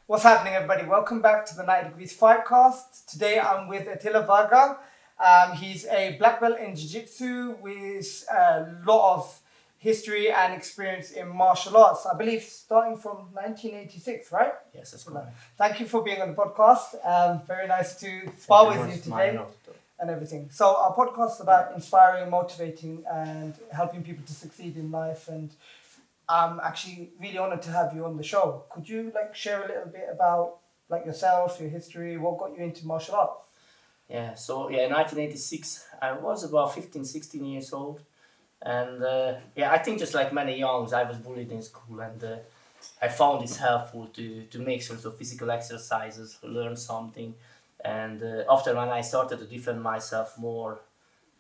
What's happening, everybody? Welcome back to the 90 Degrees Fightcast. Today I'm with Attila Varga. He's a black belt in Jiu-Jitsu with a lot of history and experience in martial arts. I believe starting from 1986, right? Yes, that's correct. Thank you for being on the podcast. Very nice to spar with you today and everything. So our podcast is about inspiring, motivating, and helping people to succeed in life. And I'm actually really honored to have you on the show. Could you share a little bit about yourself, your history, what got you into martial arts? In 1986, I was about 15, 16 years old. And I think just like many youngs, I was bullied in school, and I found it helpful to make sorts of physical exercises, learn something. And after when I started to defend myself more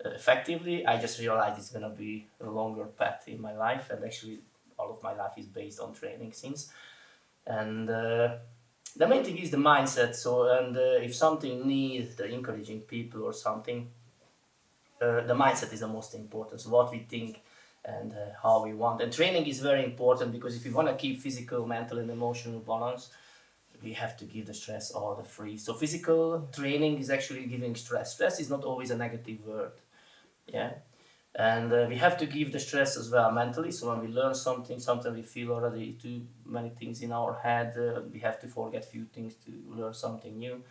effectively, I just realized it's going to be a longer path in my life. And actually, all of my life is based on training since. And the main thing is the mindset. If something needs the encouraging people or something, the mindset is the most important. So what we think and how we want. And training is very important because if you want to keep physical, mental, and emotional balance, we have to give the stress all the free. So physical training is actually giving stress. Stress is not always a negative word. Yeah. And we have to give the stress as well mentally. So when we learn something, sometimes we feel already too many things in our head. We have to forget few things to learn something new,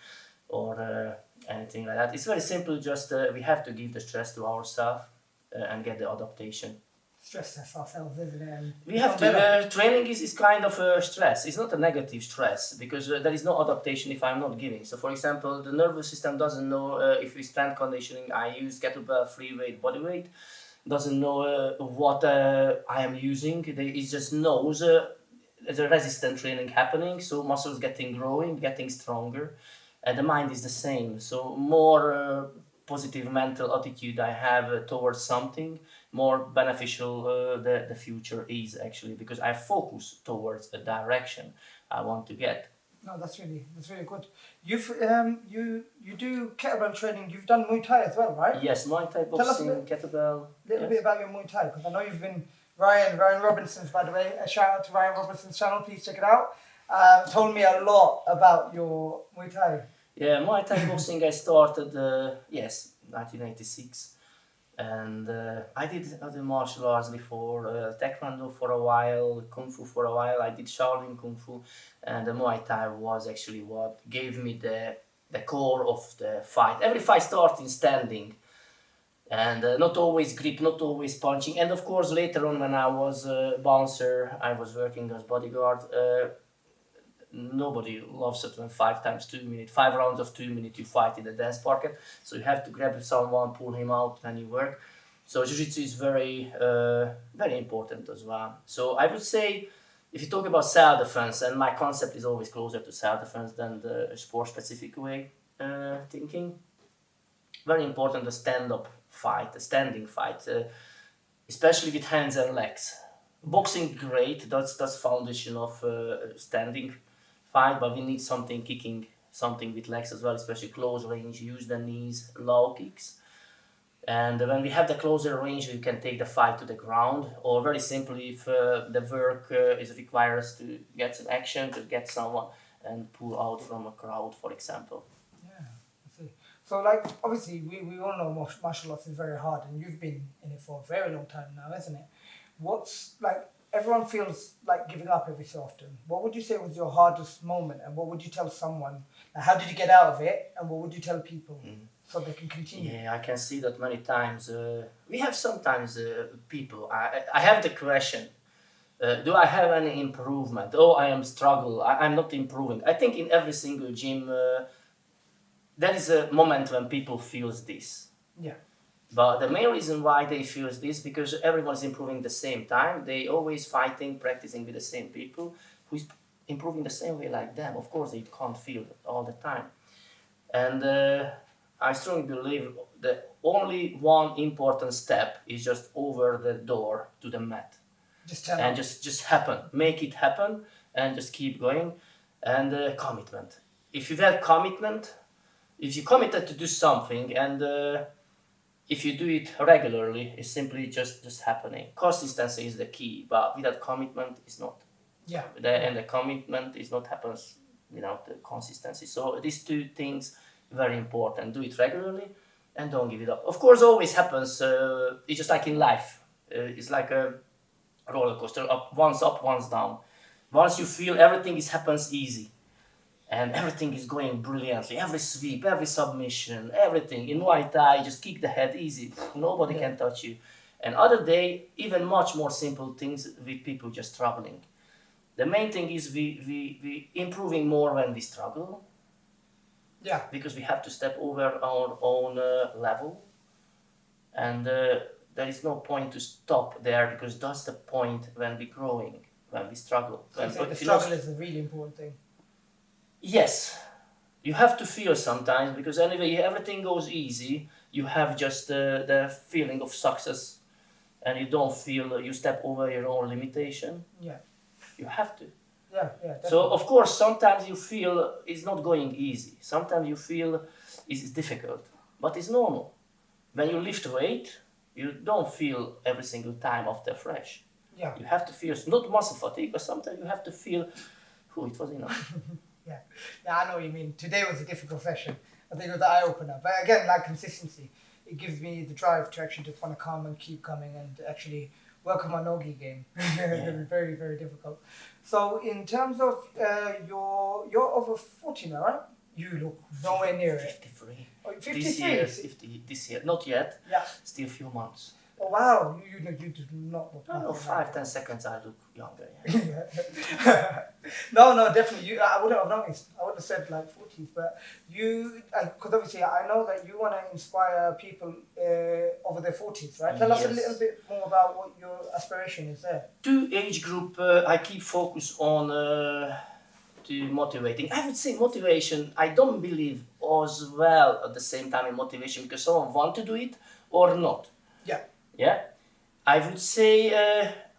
or anything like that. It's very simple. Just we have to give the stress to ourselves and get the adaptation. Stress test ourselves, isn't it? And We have to. Training is kind of a stress. It's not a negative stress because there is no adaptation if I'm not giving. So, for example, the nervous system doesn't know if we strength conditioning. I use kettlebell, free weight, body weight. Doesn't know what I am using. It just knows there's a resistant training happening. So muscles getting growing, getting stronger, and the mind is the same. So more positive mental attitude I have towards something, more beneficial the future is actually because I focus towards a direction I want to get. No, that's really good. You do kettlebell training. You've done Muay Thai as well, right? Yes, Muay Thai, boxing, kettlebell. A little bit about your Muay Thai because I know you've been Ryan Robinson's, by the way. A shout out to Ryan Robinson's channel. Please check it out. Told me a lot about your Muay Thai. Yeah, Muay Thai boxing I started 1986. And I did other martial arts before, Taekwondo for a while, Kung Fu for a while. I did Shaolin Kung Fu, and the Muay Thai was actually what gave me the core of the fight. Every fight starts in standing, and not always grip, not always punching. And of course, later on when I was a bouncer, I was working as bodyguard. Nobody loves it when 5 times 2 minutes, 5 rounds of 2 minutes you fight in the dance parket. So you have to grab someone, pull him out when you work. So jiu-jitsu is very important as well. So I would say, if you talk about self-defense, and my concept is always closer to self-defense than the sport-specific way thinking. Very important the stand-up fight, the standing fight, especially with hands and legs. Boxing, great. That's foundation of standing fight, but we need something kicking, something with legs as well, especially close range. Use the knees, low kicks. And when we have the closer range, we can take the fight to the ground, or very simply, if the work is requires to get some action, to get someone and pull out from a crowd, for example. Yeah, I see. So, obviously, we all know martial arts is very hard, and you've been in it for a very long time now, isn't it? What's everyone feels like giving up every so often. What would you say was your hardest moment, and what would you tell someone? How did you get out of it, and what would you tell people so they can continue? Yeah, I can see that many times. We have sometimes people. I have the question. Do I have any improvement? Oh, I am struggle. I'm not improving. I think in every single gym, there is a moment when people feels this. Yeah. But the main reason why they feel this because everyone's improving the same time. They always fighting, practicing with the same people who's improving the same way like them. Of course, they can't feel it all the time. And I strongly believe the only one important step is just over the door to the mat. Just happen. Make it happen and just keep going. And commitment. If you have commitment, if you committed to do something and if you do it regularly, it's simply just happening. Consistency is the key, but without commitment, it's not. Yeah. And the commitment is not happens without the consistency. So these two things very important. Do it regularly and don't give it up. Of course, always happens. It's just like in life. It's like a roller coaster. Up, once down. Once you feel everything happens easy and everything is going brilliantly, every sweep, every submission, everything in Muay Thai, just kick the head easy. Nobody can touch you. And other day, even much more simple things with people just struggling. The main thing is we improving more when we struggle. Yeah. Because we have to step over our own level. And there is no point to stop there, because that's the point when we're growing, when we struggle. So the struggle is a really important thing. Yes. You have to feel sometimes, because anyway, everything goes easy. You have just the feeling of success, and you don't feel you step over your own limitation. Yeah. You have to. Yeah, definitely. So of course, sometimes you feel it's not going easy. Sometimes you feel it's difficult, but it's normal. When you lift weight, you don't feel every single time after fresh. Yeah. You have to feel not muscle fatigue, but sometimes you have to feel, it was enough. Yeah, I know what you mean. Today was a difficult session. I think it was the eye opener. But again, like consistency, it gives me the drive to actually just want to come and keep coming and actually work on my nogi game. It's very, very difficult. So in terms of you're over 40 now, right? You look nowhere near it. 53. Oh, 53? This year is 50. This year, not yet. Yeah. Still a few months. Oh wow, you do not look. I don't know, 5-10 seconds I look younger. Yeah. No, definitely. I wouldn't have noticed. I would have said like 40s, but you, because obviously I know that you want to inspire people over their 40s, right? Tell us a little bit more about what your aspiration is there. Two age group I keep focus on to motivating. I would say motivation, I don't believe as well at the same time in motivation, because someone want to do it or not. Yeah. Yeah. I would say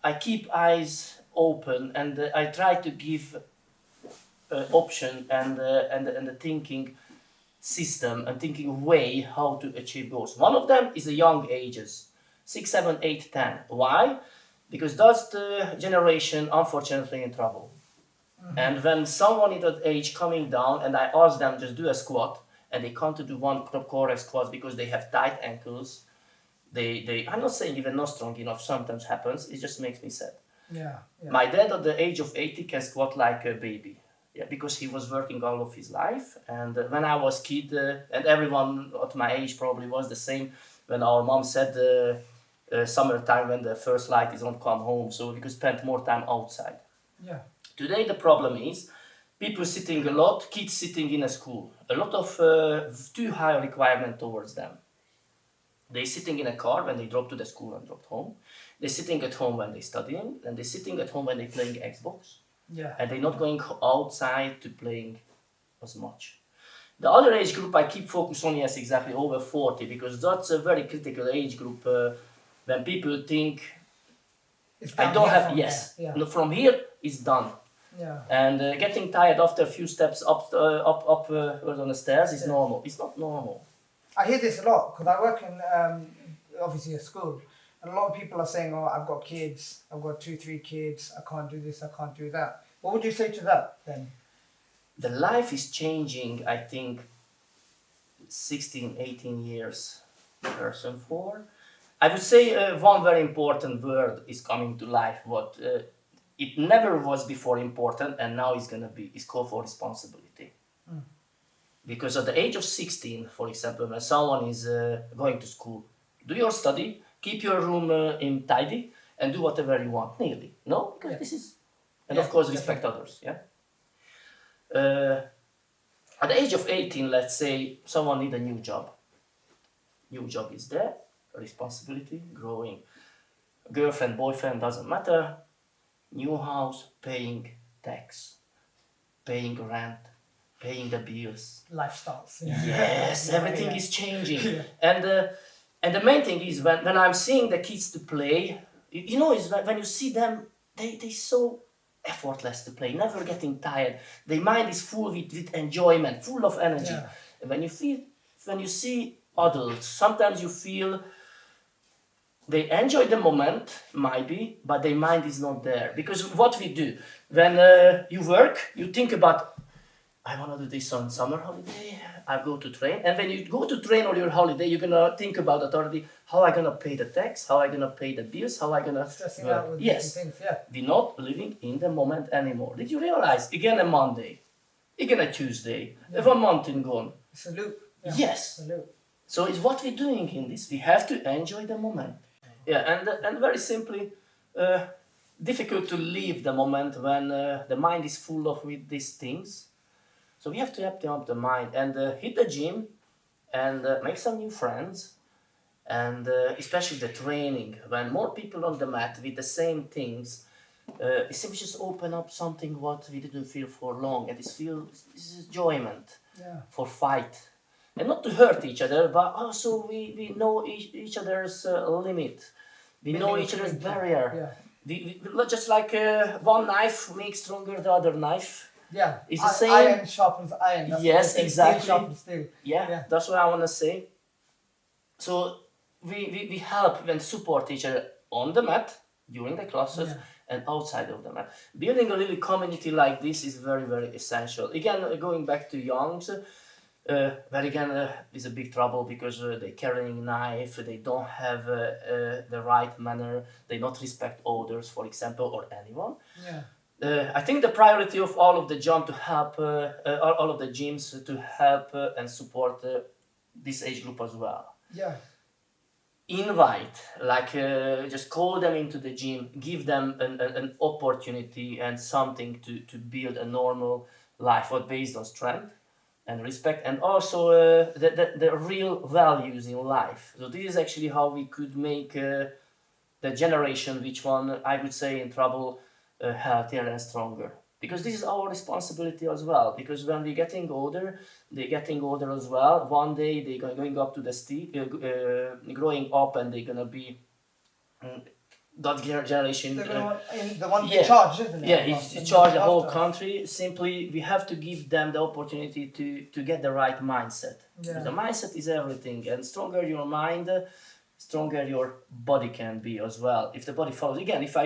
I keep eyes open, and I try to give option and the thinking system and thinking way how to achieve goals. One of them is the young ages, 6, 7, 8, 10. Why? Because that's the generation unfortunately in trouble. Mm-hmm. And when someone in that age coming down and I ask them just do a squat and they can't do one correct squat because they have tight ankles, I'm not saying even not strong enough, sometimes happens, it just makes me sad. Yeah. My dad at the age of 80 can squat like a baby. Yeah, because he was working all of his life. And when I was kid, and everyone at my age probably was the same, when our mom said summertime when the first light is on, come home, so we could spend more time outside. Yeah. Today the problem is people sitting a lot, kids sitting in a school, a lot of too high requirement towards them. They're sitting in a car when they drop to the school and drop home. They're sitting at home when they're studying, and they're sitting at home when they're playing Xbox. Yeah. And they're not going outside to playing as much. The other age group I keep focus on, yes, exactly, over 40, because that's a very critical age group when people think, I don't have, yes, yeah. From here it's done. Yeah. And getting tired after a few steps up on the stairs is normal. It's not normal. I hear this a lot because I work in obviously a school, and a lot of people are saying, "Oh, I've got kids. I've got 2, 3 kids. I can't do this. I can't do that." What would you say to that then? The life is changing. I think 16, 18 years person for. I would say one very important word is coming to life. What it never was before important, and now it's gonna be. It's called for responsibility. Mm. Because at the age of 16, for example, when someone is going to school, do your study, keep your room tidy, and do whatever you want, nearly. No? Because this is... And of course, respect others, yeah? At the age of 18, let's say, someone needs a new job. New job is there, responsibility, growing. Girlfriend, boyfriend, doesn't matter. New house, paying tax, paying rent, paying the bills. Lifestyles. Yes, everything is changing. Yeah. And the main thing is when I'm seeing the kids to play, you know, is when you see them, they so effortless to play, never getting tired. Their mind is full with enjoyment, full of energy. Yeah. And when you see adults, sometimes you feel they enjoy the moment, might be, but their mind is not there. Because what we do, when you work, you think about I want to do this on summer holiday. I go to train. And when you go to train on your holiday, you're going to think about it already. How I going to pay the tax? How I going to pay the bills? How I going to... Stressing out with yes. different things, yeah. We're not living in the moment anymore. Did you realize? Again, a Monday. Again, a Tuesday. Yeah. 1 month in gone. It's a loop. Yeah. Yes. It's a loop. So it's what we're doing in this. We have to enjoy the moment. Yeah, and very simply, difficult to leave the moment when the mind is full of with these things. So we have to empty up the mind and hit the gym and make some new friends. And especially the training, when more people on the mat with the same things, it seems just open up something what we didn't feel for long, and this is enjoyment for fight. And not to hurt each other, but also we know each other's limit. We know each other's barrier. We just like one knife makes stronger the other knife. Yeah, it's the same. Iron sharpens iron. That's yes, exactly. Steel sharpens steel. Yeah, that's what I want to say. So we help and support each other on the mat during the classes and outside of the mat. Building a little community like this is very, very essential. Again, going back to youngs, but again, is a big trouble because they're carrying knife, they don't have the right manner, they not respect others, for example, or anyone. I think the priority of all of the gym to help, all of the gyms to help and support this age group as well. Invite, like just call them into the gym, give them an opportunity and something to build a normal life, but based on strength and respect, and also the real values in life. So this is actually how we could make the generation, which one I would say in trouble, healthier and stronger. Because this is our responsibility as well. Because when we're getting older, they're getting older as well. One day they're going up to the steep, growing up, and they're gonna be that generation. They're gonna the one in charge, isn't it? Yeah, in charge the whole country. Simply, we have to give them the opportunity to get the right mindset. Because the mindset is everything, and stronger your mind, stronger your body can be as well. If the body follows, again, if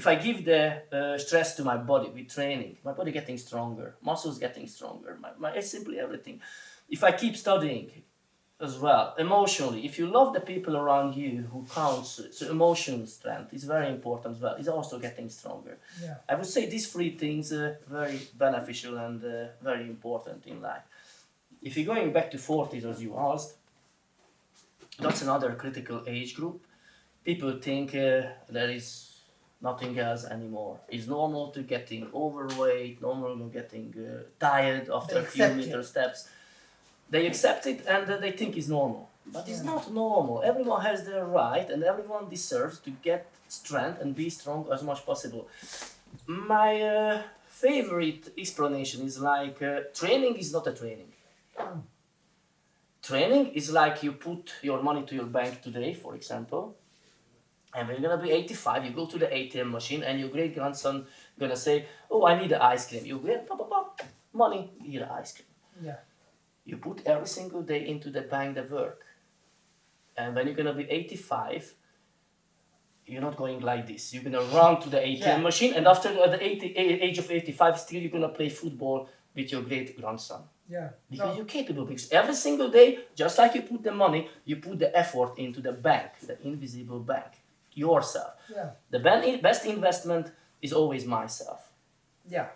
I give the stress to my body with training, my body getting stronger, muscles getting stronger, it's simply everything. If I keep studying as well, emotionally, if you love the people around you who counts, so emotional strength is very important as well, it's also getting stronger. I would say these three things are very beneficial and very important in life. If you're going back to 40s as you asked, that's another critical age group. People think there is nothing else anymore. It's normal to getting overweight, normal to getting tired after a few meter steps. They accept it and they think it's normal. But it's not normal. Everyone has their right and everyone deserves to get strength and be strong as much possible. My favorite explanation is like training is not a training. Training is like you put your money to your bank today, for example, and when you're gonna be 85, you go to the ATM machine and your great grandson gonna say, "Oh, I need an ice cream." You get money, you get ice cream. You put every single day into the bank the work, and when you're gonna be 85, you're not going like this. You're gonna run to the ATM machine, and after the age of 85, still you're gonna play football with your great grandson. Because you're capable. Because every single day, just like you put the money, you put the effort into the bank, the invisible bank. Yourself. The best investment is always myself.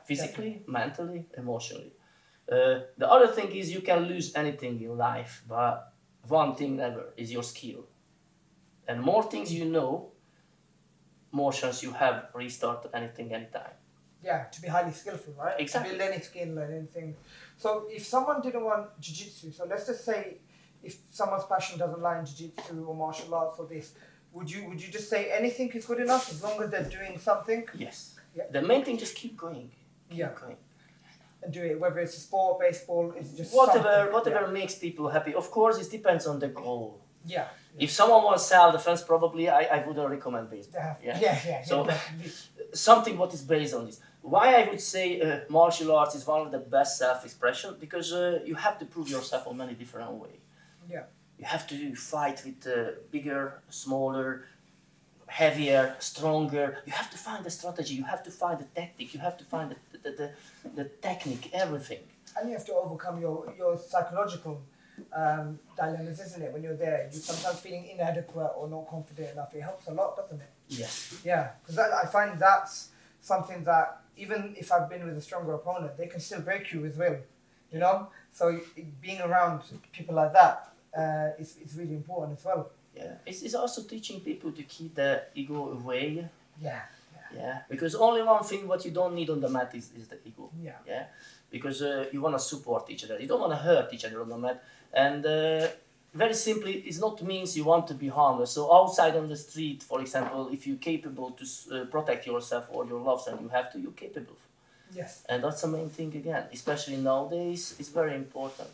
Physically, mentally, emotionally. The other thing is you can lose anything in life, but one thing never is your skill. And more things you know, more chance you have restart anything anytime. To be highly skillful, right? Exactly. To build any skill or anything. So if someone didn't want jiu-jitsu, so let's just say if someone's passion doesn't lie in jiu-jitsu or martial arts or this, would you just say anything is good enough as long as they're doing something? Yes. The main thing, just keep going. Keep going. And do it, whether it's a sport, baseball, it's just whatever makes people happy. Of course, it depends on the goal. Yeah. If someone wants self-defense, probably I wouldn't recommend baseball. So something what is based on this. Why I would say martial arts is one of the best self-expression, because you have to prove yourself in many different ways. You have to fight with bigger, smaller, heavier, stronger. You have to find the strategy, you have to find the tactic, you have to find the technique, everything. And you have to overcome your psychological dilemmas, isn't it? When you're there, you're sometimes feeling inadequate or not confident enough. It helps a lot, doesn't it? Yes. Yeah, because I find that's something that even if I've been with a stronger opponent, they can still break you with will, you know? So being around people like that is really important as well. Yeah, it's also teaching people to keep the ego away. Yeah. Yeah, because only one thing what you don't need on the mat is the ego. Yeah. Yeah, because you want to support each other. You don't want to hurt each other on the mat. And very simply, it not means you want to be harmless. So outside on the street, for example, if you're capable to protect yourself or your loved one, you have to, you're capable. Yes. And that's the main thing again, especially nowadays, it's very important.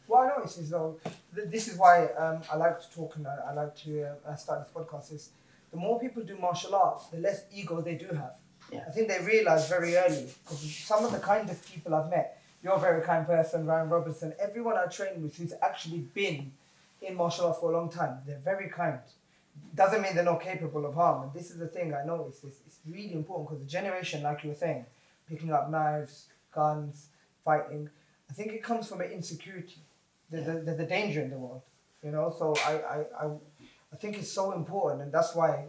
What I notice is though, this is why I like to talk and I like to start this podcast is the more people do martial arts, the less ego they do have. Yeah. I think they realize very early, because some of the kindest people I've met, you're a very kind person, Ryan Robertson, everyone I train with who's actually been in martial arts for a long time, they're very kind. Doesn't mean they're not capable of harm. And this is the thing I noticed, it's really important because the generation, like you were saying, picking up knives, guns, fighting, I think it comes from an insecurity. There's a danger in the world, you know, so I think it's so important, and that's why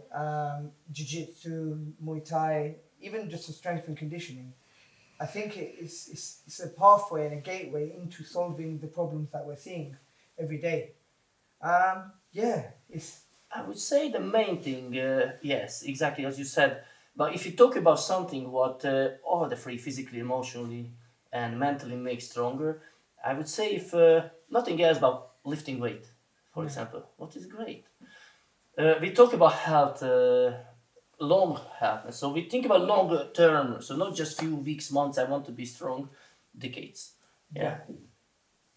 jiu-jitsu, Muay Thai, even just the strength and conditioning, I think it's a pathway and a gateway into solving the problems that we're seeing every day. I would say the main thing, yes, exactly as you said, but if you talk about something what all the three, physically, emotionally, and mentally makes stronger, I would say if nothing else about lifting weight, for example, what is great. We talk about health, long health. So we think about longer term. So not just few weeks, months. I want to be strong, decades. Yeah.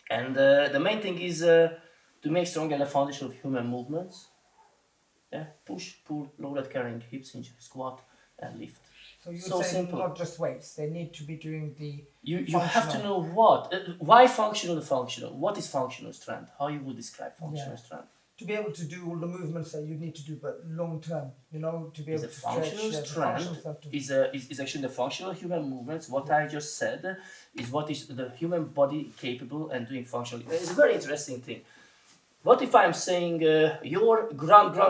And the main thing is to make stronger the foundation of human movements. Yeah. Push, pull, loaded carrying, hips hinge, squat, and lift. So you So say simple. not just weights; they need to be doing the. You have to know what, why functional. What is functional strength? How you would describe functional strength? To be able to do all the movements that you need to do, but long term, you know, to be Is able a to functional stretch. strength is actually the functional human movements. What I just said is what is the human body capable and doing functionally. It's a very interesting thing. What if I'm saying your grandma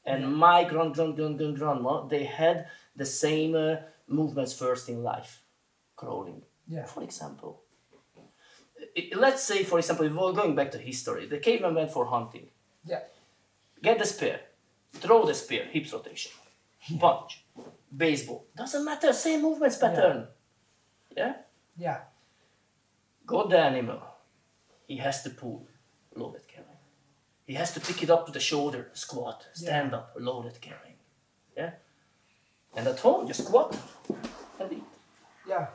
and my grandma, they had the same movements first in life, crawling, for example. Let's say, for example, if we're going back to history, the caveman went for hunting. Yeah. Get the spear, throw the spear, hips rotation, punch, baseball. Doesn't matter, same movements pattern. Yeah? Yeah. Got the animal. He has to pull, loaded carrying. He has to pick it up to the shoulder, squat, stand up, loaded carrying. Yeah? And at home, just squat and eat. Yeah.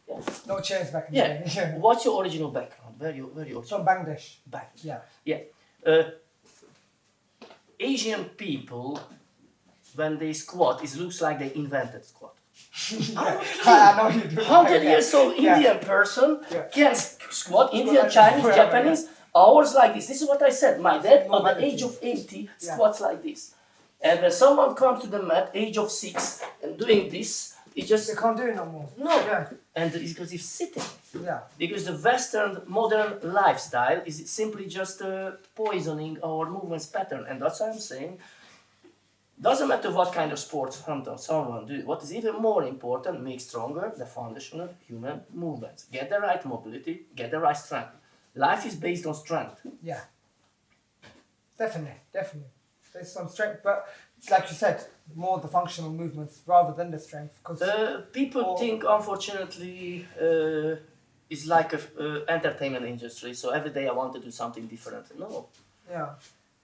Yeah. No chairs back in the day. Yeah. What's your original background? Where you original? From Bangladesh. Bangladesh. Yeah. Yeah. Asian people, when they squat, it looks like they invented squat. I know you do. 100 years old Indian person can squat, Indian, Chinese, Japanese, hours like this. This is what I said. My dad, at the age of 80, squats like this. And when someone comes to the mat, age of 6, and doing this, it just... They can't do it no more. No. Yeah. And it's because he's sitting. Yeah. Because the Western modern lifestyle is simply just poisoning our movements pattern. And that's what I'm saying. Doesn't matter what kind of sports someone do. What is even more important, make stronger the foundational human movements. Get the right mobility, get the right strength. Life is based on strength. Yeah. Definitely. There's some strength, but like you said, more the functional movements rather than the strength. People think, unfortunately, it's like a entertainment industry. So every day I want to do something different. No. Yeah.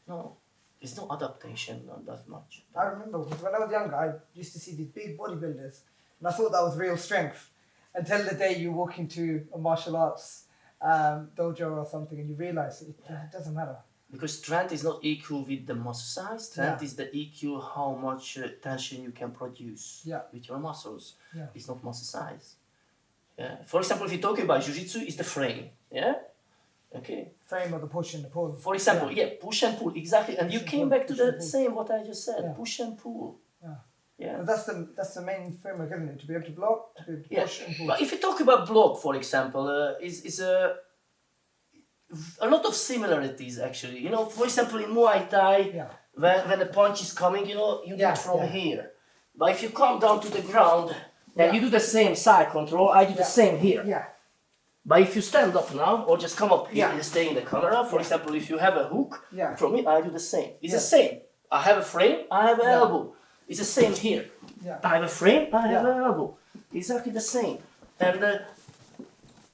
No. There's no adaptation, not that much. I remember when I was younger, I used to see these big bodybuilders, and I thought that was real strength. Until the day you walk into a martial arts dojo or something, and you realize it doesn't matter. Because strength is not equal with the muscle size. Strength is the equal how much tension you can produce with your muscles. Yeah. It's not muscle size. Yeah. For example, if you're talking about jiu-jitsu, it's the frame. Yeah. Okay. Frame of the push and the pull. For example, push and pull, exactly. And you came back to the same what I just said, push and pull. Yeah. That's the main framework, isn't it? To be able to block, to be able to push and pull. But if you talk about block, for example, is a lot of similarities actually. You know, for example, in Muay Thai, when a punch is coming, you know, you do it from here. But if you come down to the ground, then you do the same side control. I do the same here. Yeah. But if you stand up now, or just come up here and stay in the camera, for example, if you have a hook from me, I do the same. It's the same. I have a frame, I have an elbow. It's the same here. I have a frame, I have an elbow. Exactly the same. And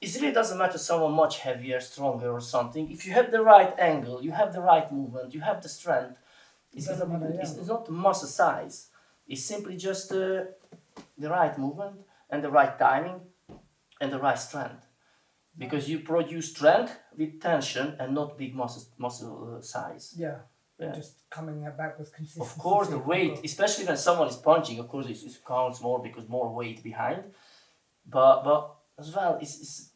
it really doesn't matter someone much heavier, stronger or something. If you have the right angle, you have the right movement, you have the strength, it's not the muscle size. It's simply just the right movement and the right timing and the right strength. Because you produce strength with tension and not big muscle size. Yeah. Just coming back with consistency. Of course, the weight, especially when someone is punching, of course, it counts more because more weight behind. But as well, it's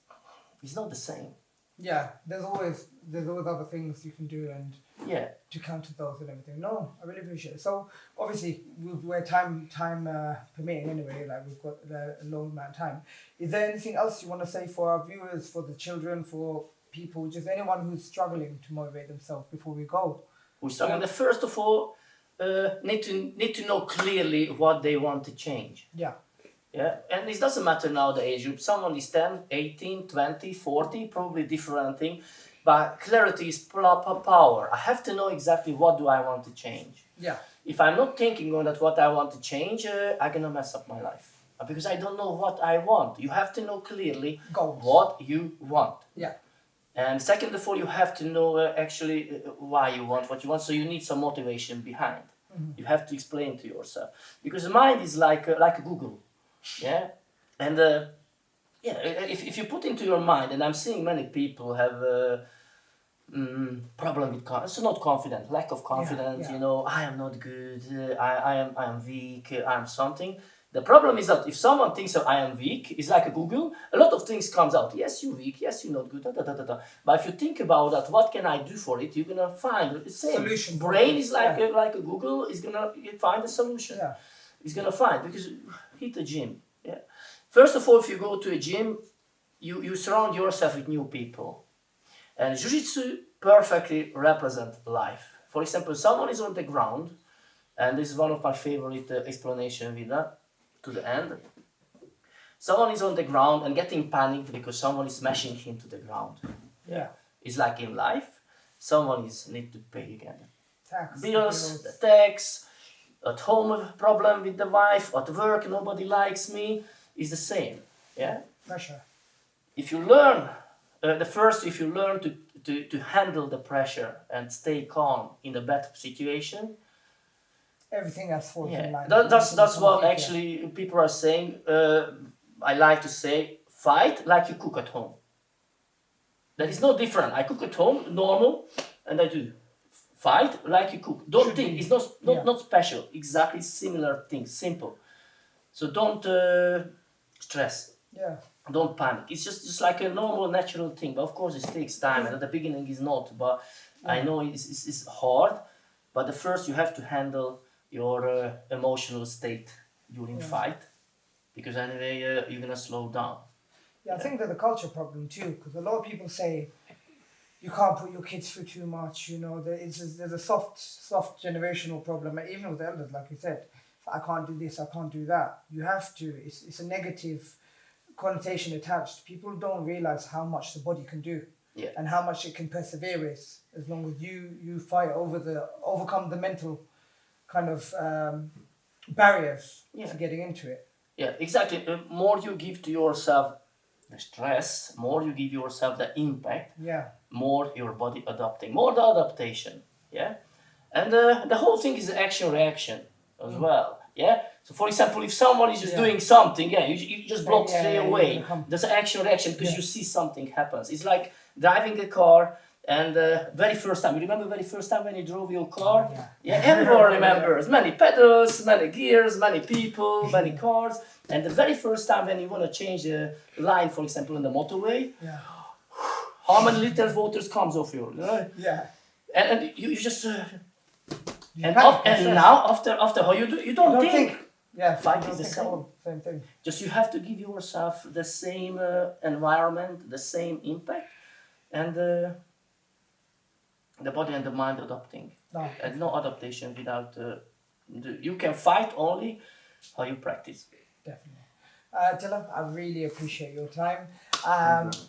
not the same. Yeah, there's always other things you can do and to counter those and everything. No, I really appreciate it. So obviously, we're time permitting anyway. Like we've got a long amount of time. Is there anything else you want to say for our viewers, for the children, for people, just anyone who's struggling to motivate themselves before we go? Who's struggling? First of all, need to know clearly what they want to change. Yeah. Yeah, and it doesn't matter now the age group. Someone is 10, 18, 20, 40, probably different thing. But clarity is power. I have to know exactly what do I want to change. Yeah. If I'm not thinking on that what I want to change, I'm going to mess up my life. Because I don't know what I want. You have to know clearly what you want. Yeah. And second of all, you have to know actually why you want what you want. So you need some motivation behind. Mm-hmm. You have to explain to yourself. Because the mind is like a Google. Yeah, and if you put into your mind, and I'm seeing many people have problem with confidence, so not confident, lack of confidence. You know, I am not good. I am weak. I am something. The problem is that if someone thinks that I am weak, it's like a Google. A lot of things comes out. Yes, you're weak. Yes, you're not good. Da, da, da, da, da. But if you think about that, what can I do for it? You're gonna find the same solution. Brain is like a Google. Is gonna find a solution. Yeah. It's gonna find because. Hit a gym. Yeah. First of all, if you go to a gym, you surround yourself with new people. And Jiu-Jitsu perfectly represents life. For example, someone is on the ground, and this is one of my favorite explanations with that, to the end. Someone is on the ground and getting panicked because someone is smashing him to the ground. Yeah. It's like in life, someone need to pay again. Bills, the tax. At home, a problem with the wife. At work, nobody likes me. It's the same. Yeah. Pressure. If you learn, if you learn to handle the pressure and stay calm in a bad situation, everything else falls in line. That's what actually people are saying. I like to say, fight like you cook at home. That is no different. I cook at home, normal, and I do. Fight like you cook. Don't think. It's not special. Exactly similar things. Simple. So don't stress. Yeah. Don't panic. It's just like a normal, natural thing. But of course, it takes time. And at the beginning, it's not. But I know it's hard. But the first, you have to handle your emotional state during fight. Because anyway, you're gonna slow down. Yeah, I think there's a culture problem too. Because a lot of people say, you can't put your kids through too much, you know. There's a soft generational problem, even with elders, like you said. I can't do this, I can't do that. You have to. It's a negative connotation attached. People don't realize how much the body can do, and how much it can persevere with, as long as you fight overcome the mental kind of barriers to getting into it. Yeah, exactly. The more you give to yourself the stress, more you give yourself the impact, more your body adapting, more the adaptation, and the whole thing is action reaction as well, So for example, if someone is just doing something, you just block straight away. There's an action reaction because you see something happens. It's like driving a car. And very first time, you remember very first time when you drove your car? Everyone remembers. Many pedals, many gears, many people, many cars. And the very first time when you want to change the line, for example, on the motorway, how many liters waters comes off you? Yeah. And you just and panic, now after how you don't think. Yeah, Fight you is don't the think at same. all. Same thing. Just you have to give yourself the same environment, the same impact, and the body and the mind adapting. No, And no adaptation without you can fight only how you practice. definitely. Dylan, I really appreciate your time.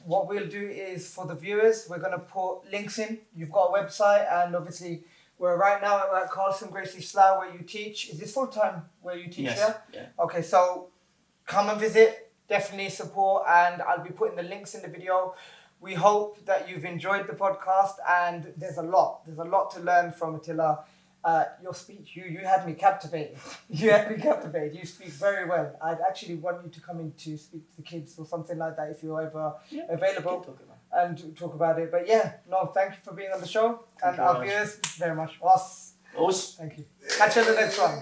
What we'll do is for the viewers, we're going to put links in. You've got a website, and obviously we're right now at Carlson Gracie Slough where you teach. Is this full time where you teach? Yes. Yeah. Okay, so come and visit. Definitely support, and I'll be putting the links in the video. We hope that you've enjoyed the podcast, and there's a lot to learn from Attila. Your speech, you had me captivated. You speak very well. I'd actually want you to come in to speak to the kids or something like that if you're ever available and talk about it. But yeah, no, thank you for being on the show, and our viewers very much. Us. Thank you. Catch you in the next one.